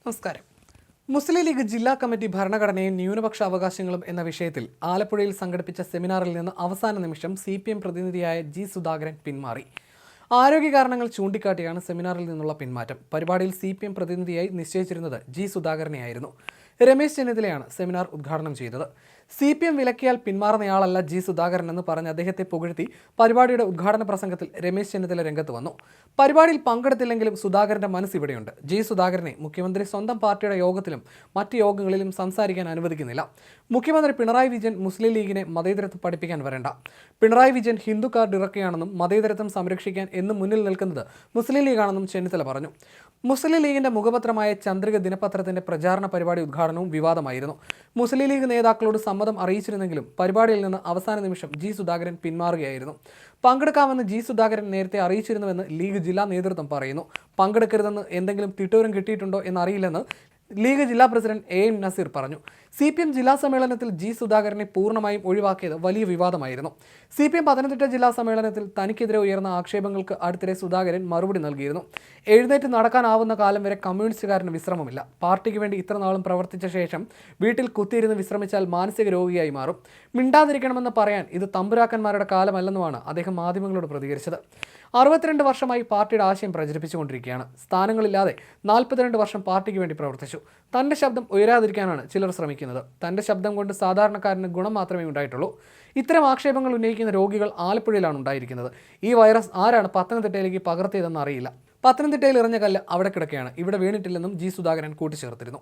നമസ്കാരം. മുസ്ലിം ലീഗ് ജില്ലാ കമ്മിറ്റി ഭരണഘടനയും ന്യൂനപക്ഷ അവകാശങ്ങളും എന്ന വിഷയത്തിൽ ആലപ്പുഴയിൽ സംഘടിപ്പിച്ച സെമിനാറിൽ നിന്ന് അവസാന നിമിഷം CPM പ്രതിനിധിയായ ജി സുധാകരൻ പിന്മാറി. ആരോഗ്യ കാരണങ്ങൾ ചൂണ്ടിക്കാട്ടിയാണ് സെമിനാറിൽ നിന്നുള്ള പിന്മാറ്റം. പരിപാടിയിൽ CPM പ്രതിനിധിയായി നിശ്ചയിച്ചിരുന്നത് ജി സുധാകരനെയായിരുന്നു. രമേശ് ചെന്നിത്തലയാണ് സെമിനാർ ഉദ്ഘാടനം ചെയ്തത്. CPM വിലക്കിയാൽ പിന്മാറുന്നയാളല്ല ജി സുധാകരൻ എന്ന് പറഞ്ഞ് അദ്ദേഹത്തെ പുകഴ്ത്തി പരിപാടിയുടെ ഉദ്ഘാടന പ്രസംഗത്തിൽ രമേശ് ചെന്നിത്തല രംഗത്ത് വന്നു. പരിപാടിയിൽ പങ്കെടുത്തില്ലെങ്കിലും സുധാകരന്റെ മനസ്സ് ഇവിടെയുണ്ട്. ജി സുധാകരനെ മുഖ്യമന്ത്രി സ്വന്തം പാർട്ടിയുടെ യോഗത്തിലും മറ്റ് യോഗങ്ങളിലും സംസാരിക്കാൻ അനുവദിക്കുന്നില്ല. മുഖ്യമന്ത്രി പിണറായി വിജയൻ മുസ്ലിം ലീഗിനെ മതേതരത്വം പഠിപ്പിക്കാൻ വരേണ്ട. പിണറായി വിജയൻ ഹിന്ദു കാർഡ് ഇറക്കുകയാണെന്നും മതേതരത്വം സംരക്ഷിക്കാൻ എന്നും മുന്നിൽ നിൽക്കുന്നത് മുസ്ലിം ലീഗാണെന്നും ചെന്നിത്തല പറഞ്ഞു. മുസ്ലിം ലീഗിന്റെ മുഖപത്രമായ ചന്ദ്രിക ദിനപത്രത്തിന്റെ പ്രചാരണ പരിപാടി ഉദ്ഘാടനവും വിവാദമായിരുന്നു. മുസ്ലിം ലീഗ് നേതാക്കളോട് സമ്മതം അറിയിച്ചിരുന്നെങ്കിലും പരിപാടിയിൽ നിന്ന് അവസാന നിമിഷം ജി സുധാകരൻ പിന്മാറുകയായിരുന്നു. പങ്കെടുക്കാമെന്ന് ജി സുധാകരൻ നേരത്തെ അറിയിച്ചിരുന്നുവെന്ന് ലീഗ് ജില്ലാ നേതൃത്വം പറയുന്നു. പങ്കെടുക്കരുതെന്ന് എന്തെങ്കിലും തിട്ടൂരം കിട്ടിയിട്ടുണ്ടോ എന്നറിയില്ലെന്ന് ലീഗ് ജില്ലാ പ്രസിഡന്റ് AM നസീർ പറഞ്ഞു. CPM ജില്ലാ സമ്മേളനത്തിൽ ജി സുധാകരനെ പൂർണ്ണമായും ഒഴിവാക്കിയത് വലിയ വിവാദമായിരുന്നു. CPM പത്തനംതിട്ട ജില്ലാ സമ്മേളനത്തിൽ തനിക്കെതിരെ ഉയർന്ന ആക്ഷേപങ്ങൾക്ക് അടുത്തിടെ സുധാകരൻ മറുപടി നൽകിയിരുന്നു. എഴുന്നേറ്റ് നടക്കാനാവുന്ന കാലം വരെ കമ്മ്യൂണിസ്റ്റുകാരന് വിശ്രമമില്ല. പാർട്ടിക്ക് വേണ്ടി ഇത്ര നാളും പ്രവർത്തിച്ച ശേഷം വീട്ടിൽ കുത്തിയിരുന്ന് വിശ്രമിച്ചാൽ മാനസിക രോഗിയായി മാറും. മിണ്ടാതിരിക്കണമെന്ന് പറയാൻ ഇത് തമ്പുരാക്കന്മാരുടെ കാലമല്ലെന്നുമാണ് അദ്ദേഹം മാധ്യമങ്ങളോട് പ്രതികരിച്ചത്. 62 വർഷമായി പാർട്ടിയുടെ ആശയം പ്രചരിപ്പിച്ചുകൊണ്ടിരിക്കുകയാണ്. സ്ഥാനങ്ങളില്ലാതെ 42 വർഷം പാർട്ടിക്ക് വേണ്ടി പ്രവർത്തിച്ചു. തൻ്റെ ശബ്ദം ഉയരാതിരിക്കാനാണ് ചിലർ ശ്രമിക്കുന്നത്. തൻ്റെ ശബ്ദം കൊണ്ട് സാധാരണക്കാരന് ഗുണം മാത്രമേ ഉണ്ടായിട്ടുള്ളൂ. ഇത്തരം ആക്ഷേപങ്ങൾ ഉന്നയിക്കുന്ന രോഗികൾ ആലപ്പുഴയിലാണ് ഉണ്ടായിരിക്കുന്നത്. ഈ വൈറസ് ആരാണ് പത്തനംതിട്ടയിലേക്ക് പകർത്തിയതെന്ന് അറിയില്ല. പത്തനംതിട്ടയിൽ എറിഞ്ഞ കല്ല് അവിടെ കിടക്കുകയാണ്, ഇവിടെ വീണിട്ടില്ലെന്നും ജി സുധാകരൻ കൂട്ടിച്ചേർത്തിരുന്നു.